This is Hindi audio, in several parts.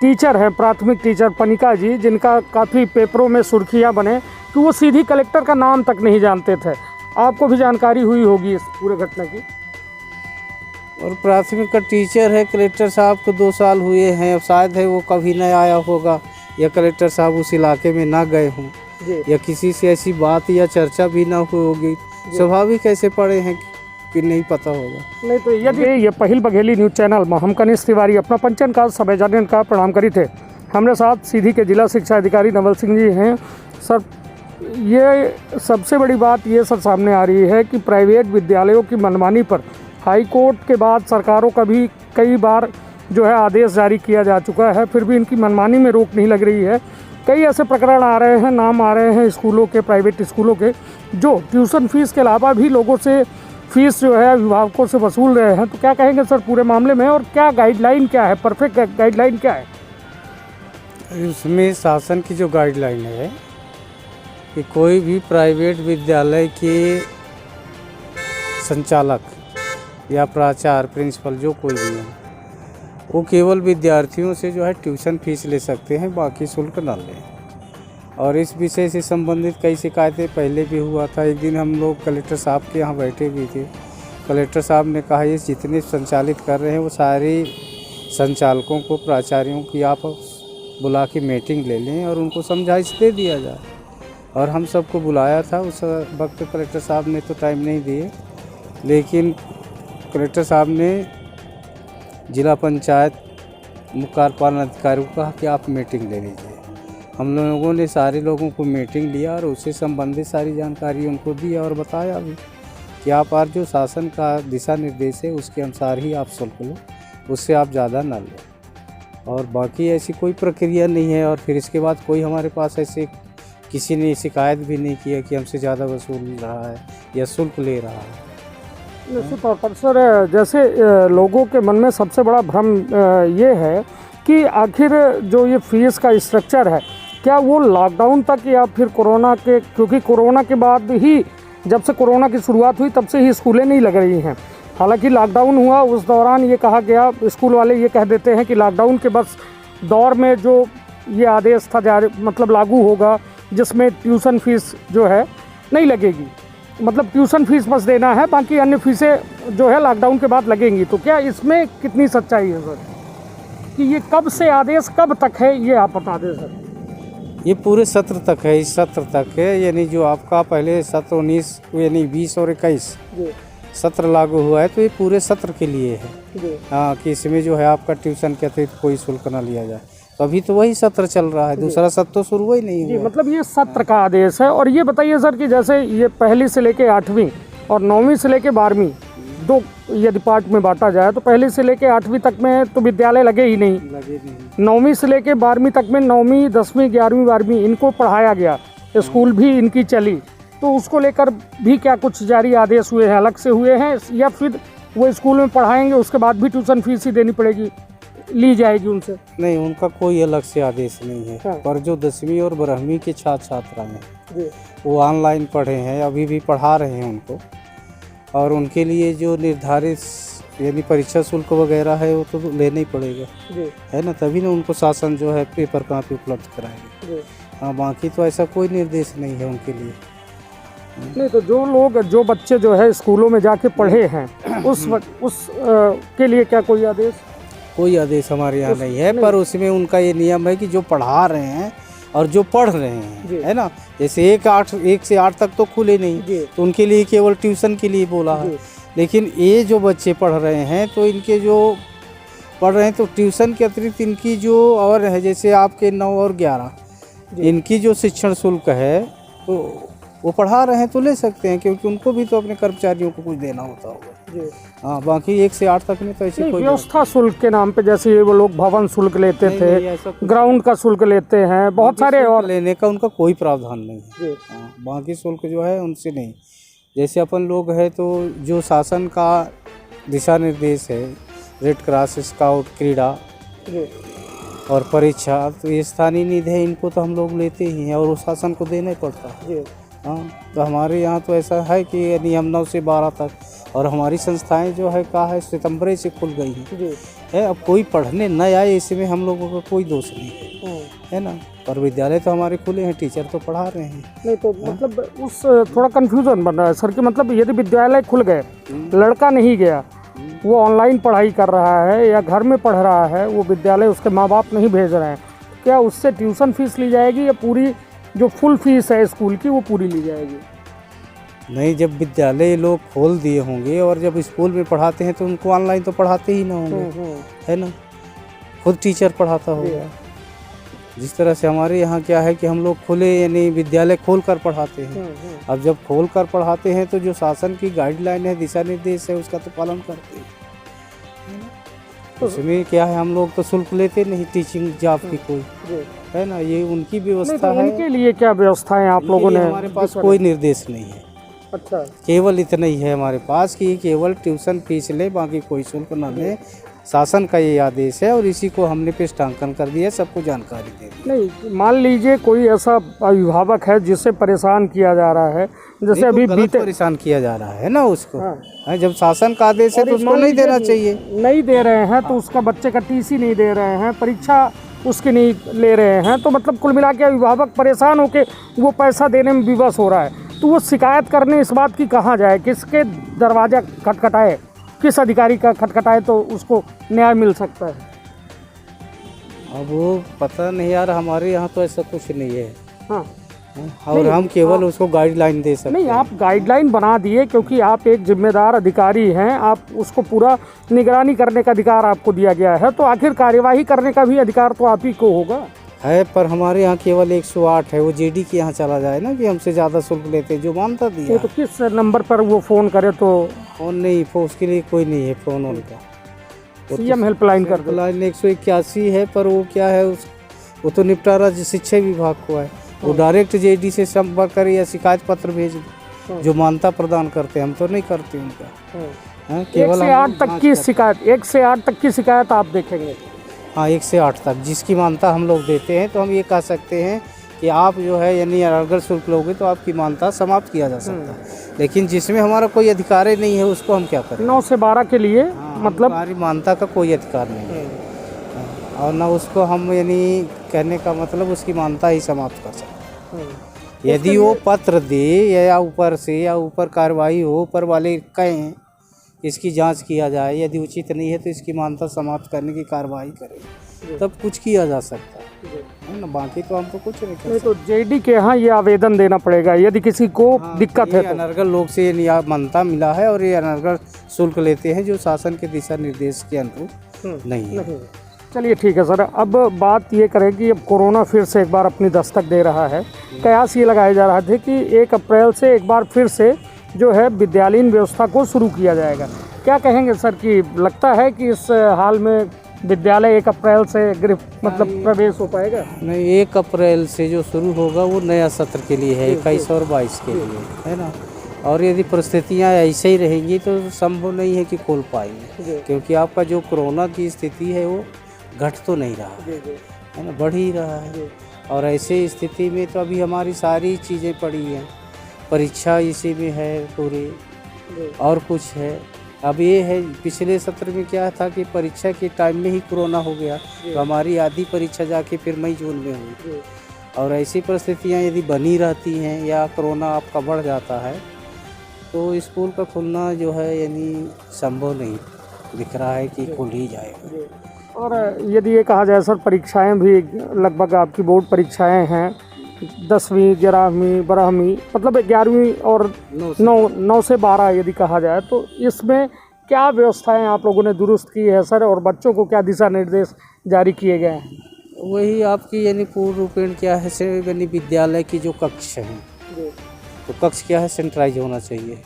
टीचर हैं, प्राथमिक टीचर पनिका जी, जिनका काफ़ी पेपरों में सुर्खियां बने कि वो सीधी कलेक्टर का नाम तक नहीं जानते थे। आपको भी जानकारी हुई होगी इस पूरे घटना की। और प्राथमिक का टीचर है, कलेक्टर साहब को 2 साल हुए हैं, अब शायद है वो कभी न आया होगा या कलेक्टर साहब उस इलाके में ना गए हों या किसी से ऐसी बात या चर्चा भी ना हुई होगी। स्वाभाविक ऐसे पड़े हैं कि नहीं पता होगा। नहीं तो यदि ये पहिल बघेली न्यूज़ चैनल में हम कनिष्ठ तिवारी अपना पंचन का सब जानने का प्रणाम करी थे। हमारे साथ सीधी के जिला शिक्षा अधिकारी नवल सिंह जी हैं। सर, ये सबसे बड़ी बात ये सर सामने आ रही है कि प्राइवेट विद्यालयों की मनमानी पर हाई कोर्ट के बाद सरकारों का भी कई बार जो है आदेश जारी किया जा चुका है, फिर भी इनकी मनमानी में रोक नहीं लग रही है। कई ऐसे प्रकरण आ रहे हैं, नाम आ रहे हैं स्कूलों के, प्राइवेट स्कूलों के, जो ट्यूशन फीस के अलावा भी लोगों से फीस जो है अभिभावकों से वसूल रहे हैं। तो क्या कहेंगे सर पूरे मामले में, और क्या गाइडलाइन क्या है, परफेक्ट गाइडलाइन क्या है? इसमें शासन की जो गाइडलाइन है कि कोई भी प्राइवेट विद्यालय के संचालक या प्राचार्य, प्रिंसिपल, जो कोई भी है, वो केवल विद्यार्थियों से जो है ट्यूशन फीस ले सकते हैं, बाकी शुल्क न लें। और इस विषय से संबंधित कई शिकायतें पहले भी हुआ था। एक दिन हम लोग कलेक्टर साहब के यहाँ बैठे भी थे। कलेक्टर साहब ने कहा ये जितने संचालित कर रहे हैं वो सारे संचालकों को, प्राचार्यों की आप बुला के मीटिंग ले लें और उनको समझाइश दे दिया जाए। और हम सबको बुलाया था, उस वक्त कलेक्टर साहब ने तो टाइम नहीं दिए, लेकिन कलेक्टर साहब ने जिला पंचायत मुख्य कार्यपालन अधिकारी को कहा कि आप मीटिंग ले लीजिए। हम लोगों ने सारे लोगों को मीटिंग लिया और उससे संबंधित सारी जानकारी उनको दी और बताया भी कि आप आज जो शासन का दिशा निर्देश है उसके अनुसार ही आप शुल्क लो, उससे आप ज़्यादा ना लो। और बाकी ऐसी कोई प्रक्रिया नहीं है। और फिर इसके बाद कोई हमारे पास ऐसे किसी ने शिकायत भी नहीं किया कि हमसे ज़्यादा वसूल रहा है या शुल्क ले रहा है। निश्चित तौर पर सर, जैसे लोगों के मन में सबसे बड़ा भ्रम ये है कि आखिर जो ये फीस का स्ट्रक्चर है, क्या वो लॉकडाउन तक या फिर कोरोना के, क्योंकि कोरोना के बाद ही, जब से कोरोना की शुरुआत हुई तब से ही स्कूलें नहीं लग रही हैं। हालांकि लॉकडाउन हुआ उस दौरान ये कहा गया, स्कूल वाले ये कह देते हैं कि लॉकडाउन के बस दौर में जो ये आदेश था जारी, मतलब लागू होगा, जिसमें ट्यूशन फीस जो है नहीं लगेगी, मतलब ट्यूशन फीस बस देना है, बाकी अन्य फीसें जो है लॉकडाउन के बाद लगेंगी। तो क्या इसमें कितनी सच्चाई है सर, कि ये कब से आदेश कब तक है, ये आप बता दें सर? ये पूरे सत्र तक है, इस सत्र तक है, यानी जो आपका पहले सत्र 19 यानी 20 और 21 सत्र लागू हुआ है, तो ये पूरे सत्र के लिए है। हाँ, कि इसमें जो है आपका ट्यूशन के अतिरिक्त कोई शुल्क ना लिया जाए। तो अभी तो वही सत्र चल रहा है, दूसरा सत्र तो शुरू ही नहीं हुआ। मतलब ये सत्र का आदेश है। और ये बताइए सर कि जैसे ये पहली से लेके 8वीं और 9वीं से लेके 12वीं, दो यदि पार्ट में बांटा जाए, तो पहली से लेके 8वीं तक में तो विद्यालय लगे ही नहीं, 9वीं से लेके 12वीं तक में 9वीं, 10वीं, 11वीं, 12वीं इनको पढ़ाया गया, स्कूल भी इनकी चली। तो उसको लेकर भी क्या कुछ जारी आदेश हुए हैं, अलग से हुए हैं, या फिर वो स्कूल में पढ़ाएंगे उसके बाद भी ट्यूशन फीस ही देनी पड़ेगी, ली जाएगी उनसे? नहीं, उनका कोई अलग से आदेश नहीं है। हाँ। पर जो 10वीं और 12वीं के छात्र छात्राएं हैं वो ऑनलाइन पढ़े हैं, अभी भी पढ़ा रहे हैं उनको, और उनके लिए जो निर्धारित यानी परीक्षा शुल्क वगैरह है वो तो लेना ही पड़ेगा, है ना, तभी ना उनको शासन जो है पेपर कापी उपलब्ध कराएंगे। हाँ, बाकी तो ऐसा कोई निर्देश नहीं है उनके लिए। नहीं तो जो बच्चे जो है स्कूलों में जाके पढ़े हैं उस के लिए क्या कोई आदेश? कोई आदेश हमारे यहाँ नहीं है, पर उसमें उनका ये नियम है कि जो पढ़ा रहे हैं और जो पढ़ रहे हैं, है ना, जैसे 1 से 8 तक तो खुले नहीं, तो उनके लिए केवल ट्यूशन के लिए बोला है। लेकिन ये जो बच्चे पढ़ रहे हैं तो इनके जो पढ़ रहे हैं तो ट्यूशन के अतिरिक्त इनकी जो और है, जैसे आपके 9 और 11 इनकी जो शिक्षण शुल्क है तो वो पढ़ा रहे हैं तो ले सकते हैं, क्योंकि उनको भी तो अपने कर्मचारियों को कुछ देना होता होगा। हाँ, बाकी 1 से 8 तक में तो ऐसी कोई व्यवस्था शुल्क के नाम पे, जैसे वो लोग भवन शुल्क लेते थे, ग्राउंड का शुल्क लेते हैं, बहुत सारे, और लेने का उनका कोई प्रावधान नहीं है। हाँ, बाकी शुल्क जो है उनसे नहीं। जैसे अपन लोग है तो जो शासन का दिशा निर्देश है, रेड क्रॉस, स्काउट, क्रीड़ा और परीक्षा, तो ये स्थानीय निधि है, इनको तो हम लोग लेते ही हैं और वो शासन को देना ही पड़ता है। हाँ, तो हमारे यहाँ तो ऐसा है कि यानी हम 9 से 12 तक, और हमारी संस्थाएं जो है क्या है सितंबर से खुल गई हैं जी। है। अब कोई पढ़ने न आए इसमें हम लोगों का कोई दोष नहीं है ना। पर विद्यालय तो हमारे खुले हैं, टीचर तो पढ़ा रहे हैं। नहीं तो मतलब उस थोड़ा कंफ्यूजन बन रहा है सर कि मतलब यदि विद्यालय खुल गए, लड़का नहीं गया, वो ऑनलाइन पढ़ाई कर रहा है या घर में पढ़ रहा है, वो विद्यालय उसके माँ बाप नहीं भेज रहे हैं, क्या उससे ट्यूशन फीस ली जाएगी या पूरी जो फुल फीस है स्कूल की वो पूरी ली जाएगी? नहीं, जब विद्यालय लोग खोल दिए होंगे और जब स्कूल में पढ़ाते हैं तो उनको ऑनलाइन तो पढ़ाते ही ना होंगे, है ना। खुद टीचर पढ़ाता होगा। जिस तरह से हमारे यहाँ क्या है कि हम लोग खुले यानी विद्यालय खोल कर पढ़ाते हैं। अब जब खोल कर पढ़ाते हैं तो जो शासन की गाइडलाइन है, दिशा निर्देश है, उसका तो पालन करते हैं। उसमें क्या है, हम लोग तो शुल्क लेते नहीं टीचिंग जॉब की कोई, है ना। ये उनकी व्यवस्था है। इनके लिए क्या व्यवस्था है आप लोगों ने? हमारे पास कोई निर्देश नहीं है। अच्छा, केवल इतना ही है हमारे पास कि केवल ट्यूशन फीस ले, बाकी कोई शुल्क न ले। शासन का ये आदेश है और इसी को हमने पृष्ठांकन कर दिया, सबको जानकारी दे दी। नहीं मान लीजिए कोई ऐसा अभिभावक है जिसे परेशान किया जा रहा है, जैसे अभी बीते परेशान किया जा रहा है ना उसको। हाँ। जब शासन का आदेश है तो उसको नहीं देना चाहिए। नहीं दे रहे हैं तो उसका बच्चे का टीसी नहीं दे रहे हैं, परीक्षा उसकी नहीं ले रहे हैं, तो मतलब कुल मिला के अभिभावक परेशान होकर वो पैसा देने में विवश हो रहा है, तो वो शिकायत करने इस बात की कहाँ जाए, किसके दरवाजा खटखटाए, किस अधिकारी का खटखटाए तो उसको न्याय मिल सकता है? अब वो पता नहीं यार, हमारे यहाँ तो ऐसा कुछ नहीं है। हाँ, और हम केवल उसको गाइडलाइन दे सकते हैं। नहीं, आप गाइडलाइन बना दिए क्योंकि आप एक जिम्मेदार अधिकारी हैं, आप उसको पूरा निगरानी करने का अधिकार आपको दिया गया है, तो आखिर कार्यवाही करने का भी अधिकार तो आप ही को होगा। है, पर हमारे यहाँ केवल 108 है। वो जेडी के यहाँ चला जाए ना कि हमसे ज़्यादा शुल्क लेते हैं, जो मानता दिया। तो किस नंबर पर वो फ़ोन करे? तो फ़ोन नहीं, उसके लिए कोई नहीं है फ़ोन उनका। सीएम हेल्पलाइन कर दो। हेल्पलाइन 181 है, पर वो क्या है वो तो निपटारा शिक्षा विभाग को है। वो डायरेक्ट जेडी से संपर्क करे या शिकायत पत्र भेज दे, जो मान्यता प्रदान करते हैं। हम तो नहीं करते उनका। केवल 1 से 8 तक की शिकायत, 1 से 8 तक की शिकायत आप देखेंगे? हाँ, 1 से 8 तक जिसकी मान्यता हम लोग देते हैं, तो हम ये कह सकते हैं कि आप जो है यानी अगर शुल्क लोगे तो आपकी मान्यता समाप्त किया जा सकता है। लेकिन जिसमें हमारा कोई अधिकार ही नहीं है उसको हम क्या करें? 9 से 12 के लिए मतलब हमारी मान्यता का कोई अधिकार नहीं है। और ना उसको हम यानी कहने का मतलब उसकी मान्यता ही समाप्त कर सकते हैं। यदि वो पत्र दे या ऊपर से या ऊपर कार्रवाई हो, ऊपर वाले कहें इसकी जांच किया जाए, यदि उचित नहीं है तो इसकी मान्यता समाप्त करने की कार्रवाई करें, तब कुछ किया जा सकता है ना। बाकी तो हम तो कुछ नहीं कर सकते। तो जेडी के यहाँ ये आवेदन देना पड़ेगा यदि किसी को दिक्कत है तो। अनर्गल लोग से ये मान्यता मिला है और ये अनर्गल शुल्क लेते हैं जो शासन के दिशा निर्देश के अनुरूप नहीं है। चलिए ठीक है सर, अब बात ये करें कि अब कोरोना फिर से एक बार अपनी दस्तक दे रहा है। कयास ये लगाए जा रहा था कि 1 अप्रैल से एक बार फिर से जो है विद्यालयीन व्यवस्था को शुरू किया जाएगा। क्या कहेंगे सर कि लगता है कि इस हाल में विद्यालय 1 अप्रैल से मतलब प्रवेश हो पाएगा? नहीं, 1 अप्रैल से जो शुरू होगा वो नया सत्र के लिए है, 21 और 22 के लिए, है ना। और यदि परिस्थितियाँ ऐसे ही रहेंगी तो संभव नहीं है कि खोल पाएंगे, क्योंकि आपका जो कोरोना की स्थिति है वो घट तो नहीं रहा है ना, बढ़ ही रहा है। और ऐसे स्थिति में तो अभी हमारी सारी चीज़ें पड़ी हैं, परीक्षा इसी में है पूरी, और कुछ है। अब ये है, पिछले सत्र में क्या था कि परीक्षा के टाइम में ही कोरोना हो गया, तो हमारी आधी परीक्षा जाके फिर मई जून में हुई। और ऐसी परिस्थितियाँ यदि बनी रहती हैं या कोरोना आपका बढ़ जाता है तो स्कूल का खुलना जो है यानी संभव नहीं दिख रहा है कि खुल ही जाएगा। और यदि ये कहा जाए सर, परीक्षाएं भी लगभग आपकी बोर्ड परीक्षाएं हैं 10वीं 11वीं 12वीं मतलब 11वीं और 9 से 12 यदि कहा जाए, तो इसमें क्या व्यवस्थाएं आप लोगों ने दुरुस्त की है सर, और बच्चों को क्या दिशा निर्देश जारी किए गए हैं? वही आपकी यानी पूर्ण रूपेण क्या है से यानी विद्यालय की जो कक्ष हैं, तो कक्ष क्या है सेंट्राइज होना चाहिए।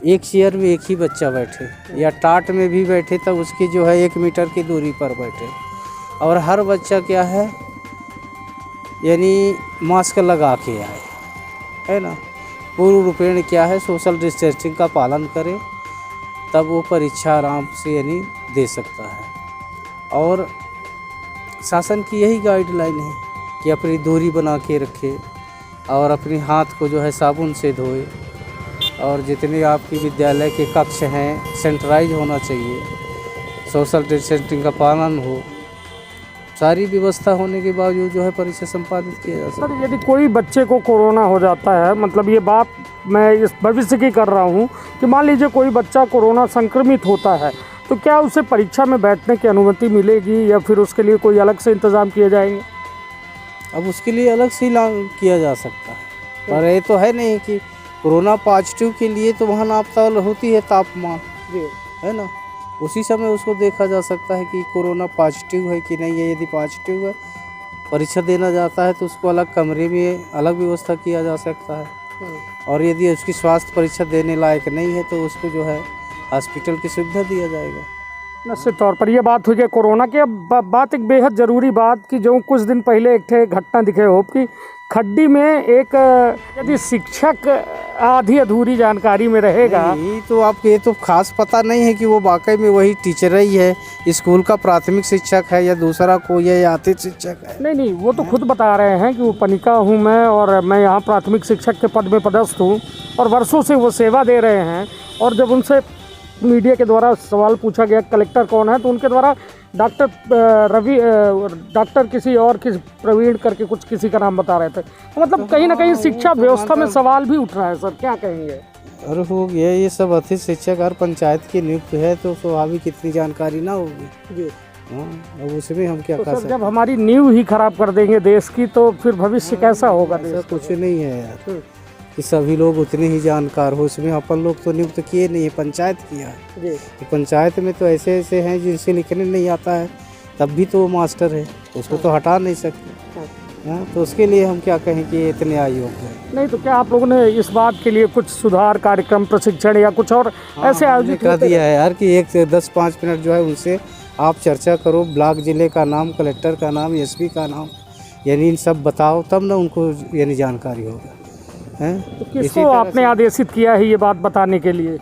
एक चेयर में एक ही बच्चा बैठे, या टाट में भी बैठे तो उसकी जो है 1 मीटर की दूरी पर बैठे, और हर बच्चा क्या है यानी मास्क लगा के आए, है ना। पूर्ण रूपेण क्या है सोशल डिस्टेंसिंग का पालन करे, तब वो परीक्षा आराम से यानी दे सकता है। और शासन की यही गाइडलाइन है कि अपनी दूरी बना के रखे, और अपनी हाथ को जो है साबुन से धोए, और जितने आपकी विद्यालय के कक्ष हैं सैनिटाइज होना चाहिए, सोशल डिस्टेंसिंग का पालन हो, सारी व्यवस्था होने के बावजूद जो है परीक्षा संपादित किया जा सकता है। सर यदि कोई बच्चे को कोरोना हो जाता है, मतलब ये बात मैं इस भविष्य की कर रहा हूँ कि मान लीजिए कोई बच्चा कोरोना संक्रमित होता है, तो क्या उसे परीक्षा में बैठने की अनुमति मिलेगी या फिर उसके लिए कोई अलग से इंतज़ाम किए जाएंगे? अब उसके लिए अलग से किया जा सकता है, पर ये तो है नहीं कि कोरोना पॉजिटिव के लिए तो वहाँ नापतोल होती है तापमान, है ना, उसी समय उसको देखा जा सकता है कि कोरोना पॉजिटिव है कि नहीं है। यदि पॉजिटिव है, परीक्षा देना जाता है तो उसको अलग कमरे में अलग व्यवस्था किया जा सकता है, और यदि उसकी स्वास्थ्य परीक्षा देने लायक नहीं है तो उसको जो है हॉस्पिटल की सुविधा दिया जाएगा। निश्चित तौर पर ये बात हुई है कोरोना की। अब बात एक बेहद ज़रूरी बात कि जो कुछ दिन पहले एक घटना दिखे हो कि खड्डी में एक यदि शिक्षक आधी अधूरी जानकारी में रहेगा, नहीं तो आपको ये तो खास पता नहीं है कि वो वाकई में वही टीचर ही है, स्कूल का प्राथमिक शिक्षक है या दूसरा कोई है या अतिथि शिक्षक है। नहीं वो तो खुद बता रहे हैं कि वो पनिका हूँ मैं और मैं यहाँ प्राथमिक शिक्षक के पद में पदस्थ हूँ और वर्षों से वो सेवा दे रहे हैं। और जब उनसे मीडिया के द्वारा सवाल पूछा गया कलेक्टर कौन है, तो उनके द्वारा डॉक्टर किसी और किसी प्रवीण करके कुछ किसी का नाम बता रहे थे। तो मतलब कहीं ना कहीं शिक्षा व्यवस्था में सवाल भी उठ रहा है। सर क्या कहेंगे? और हो गया ये सब अतिथि शिक्षक हर पंचायत की नियुक्त है तो स्वाभाविक इतनी जानकारी ना होगी। हाँ, अब उसमें हम क्या कर सकते हैं? जब हमारी नींव ही खराब कर देंगे देश की तो फिर भविष्य कैसा होगा? ऐसा कुछ नहीं है यार कि सभी लोग उतने ही जानकार हो। उसमें अपन लोग तो नियुक्त किए नहीं है, पंचायत किया है। तो पंचायत में तो ऐसे ऐसे हैं जिनसे लिखने नहीं आता है, तब भी तो वो मास्टर है, उसको तो हटा नहीं सकते। हाँ, तो उसके लिए हम क्या कहें कि ये इतने अयोग्य है। नहीं तो क्या आप लोगों ने इस बात के लिए कुछ सुधार कार्यक्रम, प्रशिक्षण या कुछ और ऐसे आयोजित कर दिया है यार कि 1 से 10-5 मिनट जो है उनसे आप चर्चा करो, ब्लॉक जिले का नाम, कलेक्टर का नाम, एसपी का नाम, यानी इन सब बताओ, तब ना उनको यानी जानकारी होगा। तो किसको आपने आदेशित किया है ये बात बताने के लिए?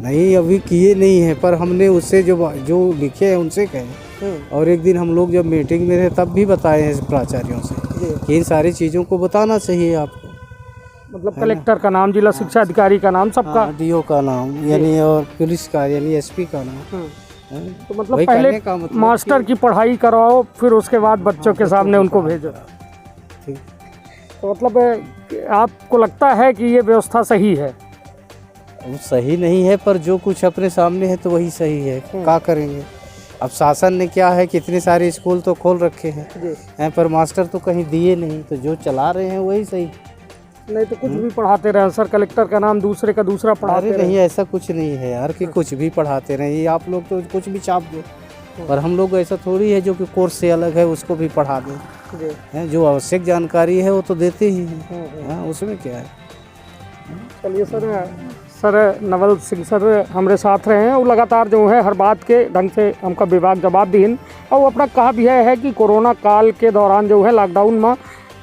नहीं अभी किए नहीं है, पर हमने उससे जो लिखे हैं उनसे कहे, और एक दिन हम लोग जब मीटिंग में थे तब भी बताए हैं प्राचार्यों से कि इन सारी चीज़ों को बताना चाहिए आपको। मतलब कलेक्टर का नाम, जिला शिक्षा अधिकारी का नाम, सबका, डीओ का नाम यानी, और पुलिस का यानी एसपी का नाम। तो मतलब पहले मास्टर की पढ़ाई कराओ, फिर उसके बाद बच्चों के सामने उनको भेजो। तो मतलब आपको लगता है कि ये व्यवस्था सही है? सही नहीं है, पर जो कुछ अपने सामने है तो वही सही है। क्या करेंगे? अब शासन ने क्या है, कितने सारे स्कूल तो खोल रखे हैं पर मास्टर तो कहीं दिए नहीं, तो जो चला रहे हैं वही सही। नहीं तो कुछ भी पढ़ाते रहे सर, कलेक्टर का नाम दूसरे का दूसरा पढ़ाते रहे। नहीं ऐसा कुछ नहीं है यार कि कुछ भी पढ़ाते रहे। ये आप लोग तो कुछ भी छाप दो, पर हम लोग ऐसा थोड़ी है जो कि कोर्स से अलग है उसको भी पढ़ा दें। जो आवश्यक जानकारी है वो तो देते ही हैं। हाँ, उसमें क्या है। चलिए सर नवल सिंह सर हमारे साथ रहे हैं और लगातार जो है हर बात के ढंग से हमका विभाग जवाब दीन। और वो अपना कहा भी है कि कोरोना काल के दौरान जो है लॉकडाउन में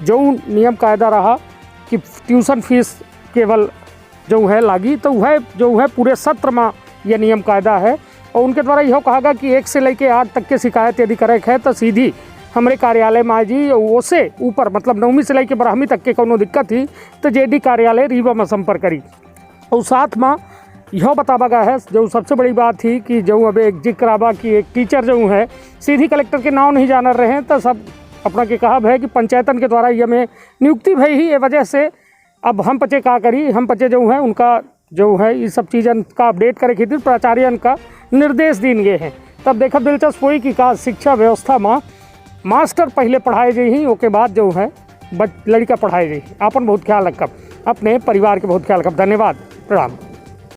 जो नियम कायदा रहा कि ट्यूशन फीस केवल जो है लागी, तो वह जो है पूरे सत्र में यह नियम कायदा है। और उनके द्वारा यह कहा गया कि 1 से लेकर 8 तक के शिकायत यदि करे है तो सीधी हमारे कार्यालय में आ जी। उससे ऊपर मतलब 9वीं से लेकर 12वीं तक के कोनो दिक्कत थी तो जेडी कार्यालय रीवा में संपर्क करी। और साथ में यह बतावा गया है जो सबसे बड़ी बात थी कि जो अब एक जिक्र आवा कि एक टीचर जो है सीधी कलेक्टर के नाम नहीं जान रहे हैं, तो सब अपना के कहा है कि पंचायतन के द्वारा ये में नियुक्ति भई ही, ये वजह से अब हम पचे का करी, हम पचे जो है उनका जो है ये सब चीज़न का अपडेट करे खातिर प्राचार्यन का निर्देश दिन गए हैं। तब देखा दिलचस्प हुई कि का शिक्षा व्यवस्था में मास्टर पहले पढ़ाए जाए ही, उसके बाद जो है लड़का पढ़ाए जाए। अपन बहुत ख्याल रखब, अपने परिवार के बहुत ख्याल रखब। धन्यवाद, प्रणाम।